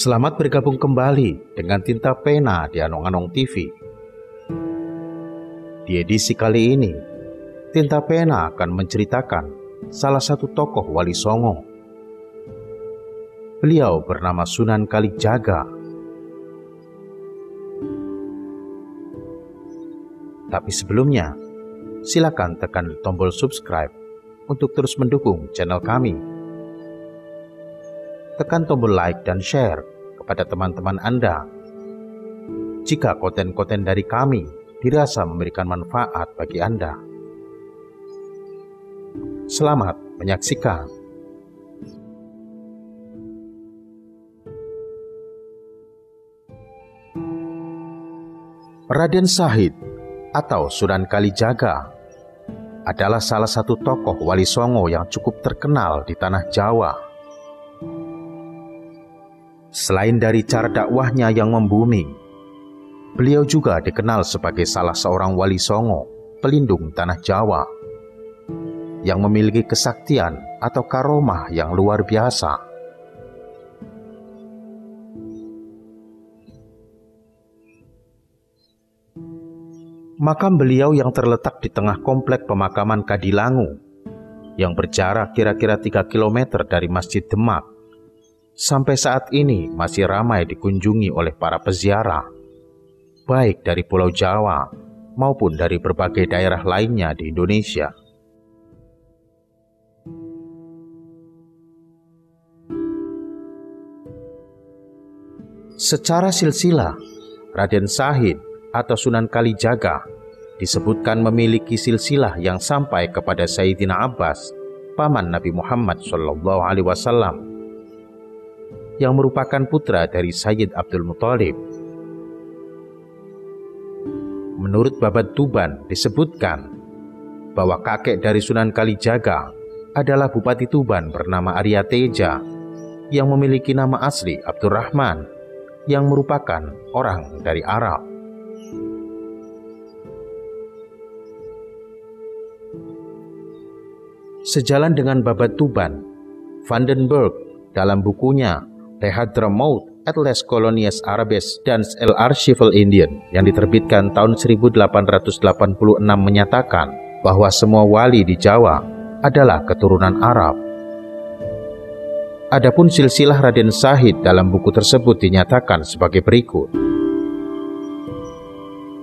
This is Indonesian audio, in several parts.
Selamat bergabung kembali dengan Tinta Pena di Anong-Anong TV. Di edisi kali ini, Tinta Pena akan menceritakan salah satu tokoh Wali Songo. Beliau bernama Sunan Kalijaga. Tapi sebelumnya, silakan tekan tombol subscribe untuk terus mendukung channel kami. Tekan tombol like dan share kepada teman-teman Anda jika konten-konten dari kami dirasa memberikan manfaat bagi Anda. Selamat menyaksikan. Raden Syahid atau Sunan Kalijaga adalah salah satu tokoh Wali Songo yang cukup terkenal di tanah Jawa. Selain dari cara dakwahnya yang membumi, beliau juga dikenal sebagai salah seorang Wali Songo pelindung tanah Jawa yang memiliki kesaktian atau karomah yang luar biasa. Makam beliau yang terletak di tengah komplek pemakaman Kadilangu yang berjarak kira-kira 3 km dari Masjid Demak sampai saat ini masih ramai dikunjungi oleh para peziarah, baik dari Pulau Jawa maupun dari berbagai daerah lainnya di Indonesia. Secara silsilah, Raden Syahid atau Sunan Kalijaga disebutkan memiliki silsilah yang sampai kepada Sayyidina Abbas, paman Nabi Muhammad SAW, yang merupakan putra dari Sayyid Abdul Muthalib. Menurut Babat Tuban disebutkan bahwa kakek dari Sunan Kalijaga adalah Bupati Tuban bernama Arya Teja yang memiliki nama asli Abdurrahman yang merupakan orang dari Arab. Sejalan dengan Babat Tuban, Van den Berg dalam bukunya The Hadramaut Atlas Colonies Arabes dan El Archival Indian yang diterbitkan tahun 1886 menyatakan bahwa semua wali di Jawa adalah keturunan Arab. Adapun silsilah Raden Syahid dalam buku tersebut dinyatakan sebagai berikut.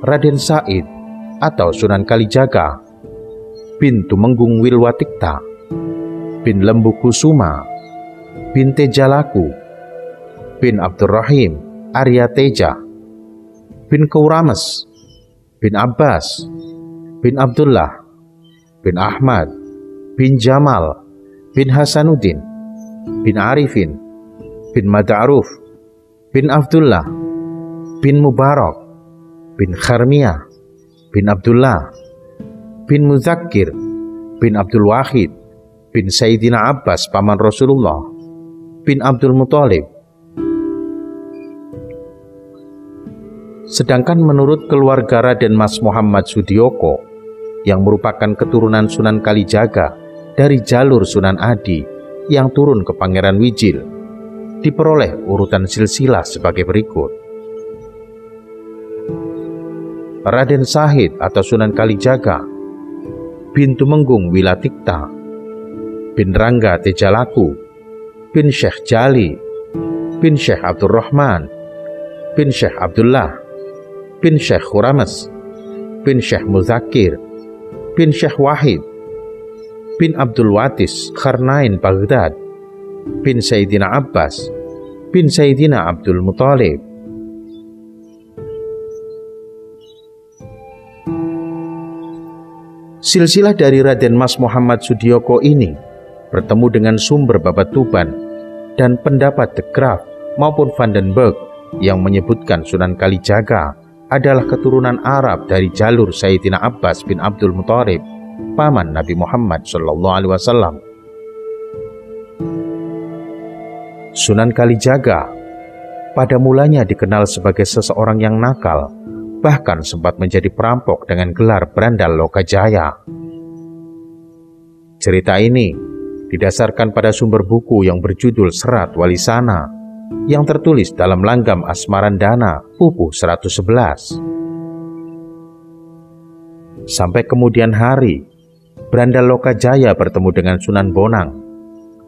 Raden Syahid atau Sunan Kalijaga bin Tumenggung Wilwatikta bin Lembu Kusuma bin Tejalaku bin Abdurrahim Arya Teja bin Kaurames bin Abbas bin Abdullah bin Ahmad bin Jamal bin Hasanuddin bin Arifin bin Mad'aruf bin Abdullah bin Mubarak bin Kharmiyah bin Abdullah bin Muzakkir bin Abdul Wahid bin Sayyidina Abbas paman Rasulullah bin Abdul Muthalib. Sedangkan menurut keluarga Raden Mas Muhammad Sudioko yang merupakan keturunan Sunan Kalijaga dari jalur Sunan Adi yang turun ke Pangeran Wijil, diperoleh urutan silsilah sebagai berikut. Raden Syahid atau Sunan Kalijaga bin Tumenggung Wilatikta bin Rangga Tejalaku bin Syekh Jali bin Syekh Abdurrahman bin Syekh Abdullah bin Syekh Khurames bin Syekh Muzakkir bin Syekh Wahid bin Abdul Watis Kharnain Baghdad bin Sayyidina Abbas bin Sayyidina Abdul Muthalib. Silsilah dari Raden Mas Muhammad Sudioko ini bertemu dengan sumber Babat Tuban dan pendapat De Graaf maupun Van den Berg yang menyebutkan Sunan Kalijaga adalah keturunan Arab dari jalur Sayyidina Abbas bin Abdul Muthalib, paman Nabi Muhammad SAW. Sunan Kalijaga pada mulanya dikenal sebagai seseorang yang nakal, bahkan sempat menjadi perampok dengan gelar Brandal Lokajaya. Cerita ini didasarkan pada sumber buku yang berjudul Serat Walisana yang tertulis dalam langgam Asmarandana Pupuh 111. Sampai kemudian hari, Brandal Lokajaya bertemu dengan Sunan Bonang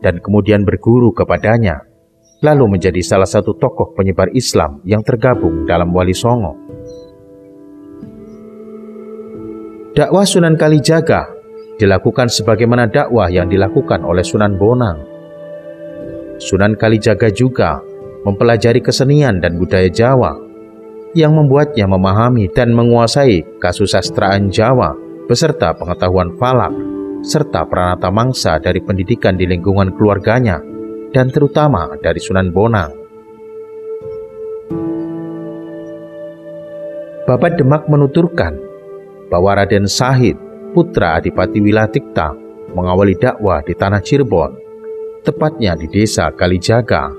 dan kemudian berguru kepadanya, lalu menjadi salah satu tokoh penyebar Islam yang tergabung dalam Wali Songo. Dakwah Sunan Kalijaga dilakukan sebagaimana dakwah yang dilakukan oleh Sunan Bonang. Sunan Kalijaga juga mempelajari kesenian dan budaya Jawa yang membuatnya memahami dan menguasai kasusastraan Jawa beserta pengetahuan falak serta pranata mangsa dari pendidikan di lingkungan keluarganya dan terutama dari Sunan Bonang. Babat Demak menuturkan bahwa Raden Sahid, putra Adipati Wilatikta, mengawali dakwah di tanah Cirebon, tepatnya di desa Kalijaga,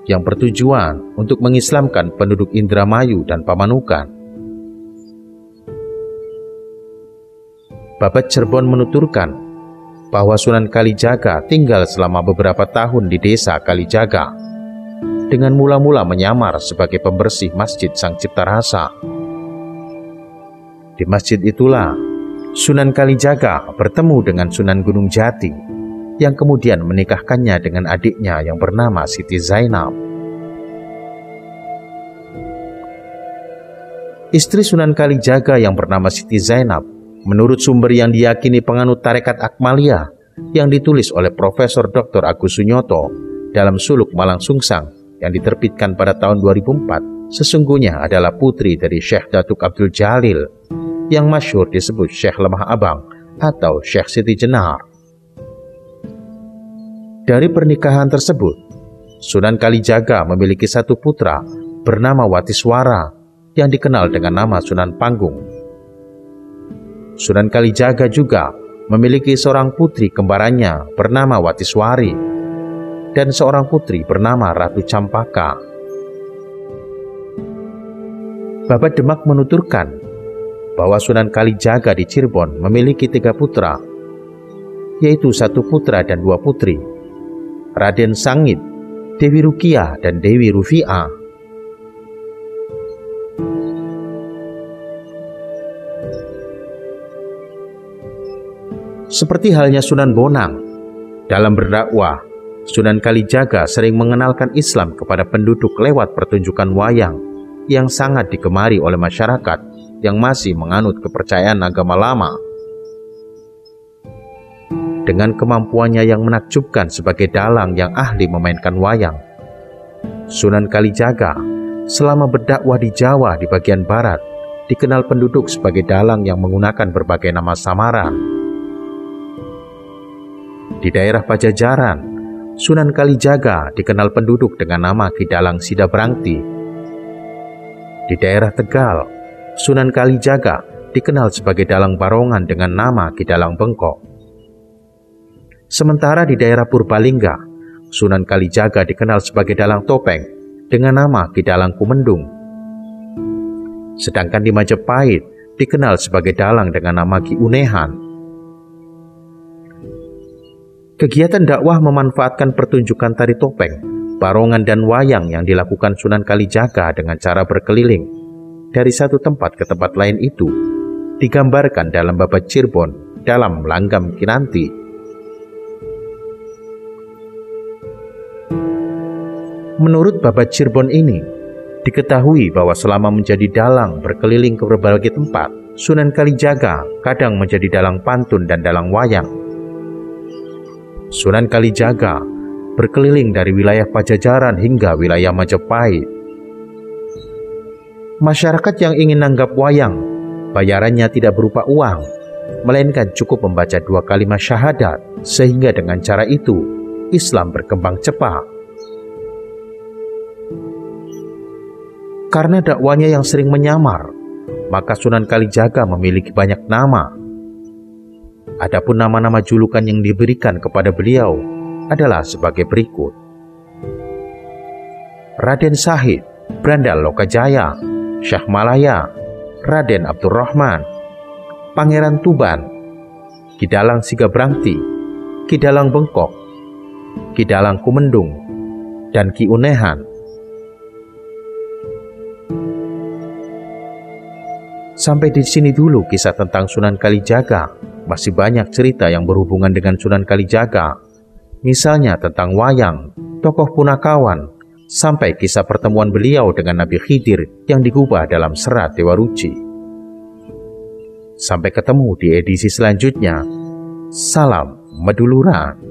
yang bertujuan untuk mengislamkan penduduk Indramayu dan Pamanukan. Babat Cirebon menuturkan bahwa Sunan Kalijaga tinggal selama beberapa tahun di desa Kalijaga, dengan mula-mula menyamar sebagai pembersih Masjid Sang Cipta Rasa. Di masjid itulah Sunan Kalijaga bertemu dengan Sunan Gunung Jati, yang kemudian menikahkannya dengan adiknya yang bernama Siti Zainab. Istri Sunan Kalijaga yang bernama Siti Zainab, menurut sumber yang diyakini penganut tarekat Akmalia yang ditulis oleh Profesor Dr. Agus Sunyoto dalam Suluk Malang Sungsang yang diterbitkan pada tahun 2004, sesungguhnya adalah putri dari Syekh Datuk Abdul Jalil yang masyhur disebut Syekh Lemah Abang atau Syekh Siti Jenar. Dari pernikahan tersebut, Sunan Kalijaga memiliki satu putra bernama Watiswara yang dikenal dengan nama Sunan Panggung. Sunan Kalijaga juga memiliki seorang putri kembarannya bernama Watiswari dan seorang putri bernama Ratu Campaka. Babat Demak menuturkan bahwa Sunan Kalijaga di Cirebon memiliki 3 putra, yaitu 1 putra dan 2 putri, Raden Sangit, Dewi Rukiah, dan Dewi Rufi'ah. Seperti halnya Sunan Bonang, dalam berdakwah, Sunan Kalijaga sering mengenalkan Islam kepada penduduk lewat pertunjukan wayang yang sangat digemari oleh masyarakat yang masih menganut kepercayaan agama lama. Dengan kemampuannya yang menakjubkan sebagai dalang yang ahli memainkan wayang, Sunan Kalijaga selama berdakwah di Jawa di bagian barat dikenal penduduk sebagai dalang yang menggunakan berbagai nama samaran. Di daerah Pajajaran, Sunan Kalijaga dikenal penduduk dengan nama Ki Dalang Sidabrangti. Di daerah Tegal, Sunan Kalijaga dikenal sebagai dalang Barongan dengan nama Ki Dalang Bengkok. Sementara di daerah Purbalingga, Sunan Kalijaga dikenal sebagai dalang topeng dengan nama Ki Dalang Kumendung. Sedangkan di Majapahit dikenal sebagai dalang dengan nama Ki Unehan. Kegiatan dakwah memanfaatkan pertunjukan tari topeng, barongan dan wayang yang dilakukan Sunan Kalijaga dengan cara berkeliling dari satu tempat ke tempat lain itu digambarkan dalam Babat Cirebon dalam Langgam Kinanti. Menurut Babat Cirebon ini, diketahui bahwa selama menjadi dalang berkeliling ke berbagai tempat, Sunan Kalijaga kadang menjadi dalang pantun dan dalang wayang. Sunan Kalijaga berkeliling dari wilayah Pajajaran hingga wilayah Majapahit. Masyarakat yang ingin nanggap wayang, bayarannya tidak berupa uang, melainkan cukup membaca 2 kalimat syahadat, sehingga dengan cara itu, Islam berkembang cepat. Karena dakwanya yang sering menyamar, maka Sunan Kalijaga memiliki banyak nama. Adapun nama-nama julukan yang diberikan kepada beliau adalah sebagai berikut: Raden Sahid, Brandal Lokajaya, Syah Malaya, Raden Abdurrahman, Pangeran Tuban, Ki Dalang Sigabrangti, Ki Dalang Bengkok, Ki Dalang Kumendung, dan Ki Unehan, Sampai di sini dulu kisah tentang Sunan Kalijaga. Masih banyak cerita yang berhubungan dengan Sunan Kalijaga. Misalnya tentang wayang, tokoh punakawan, sampai kisah pertemuan beliau dengan Nabi Khidir yang digubah dalam serat Dewa Ruci. Sampai ketemu di edisi selanjutnya. Salam Meduluran.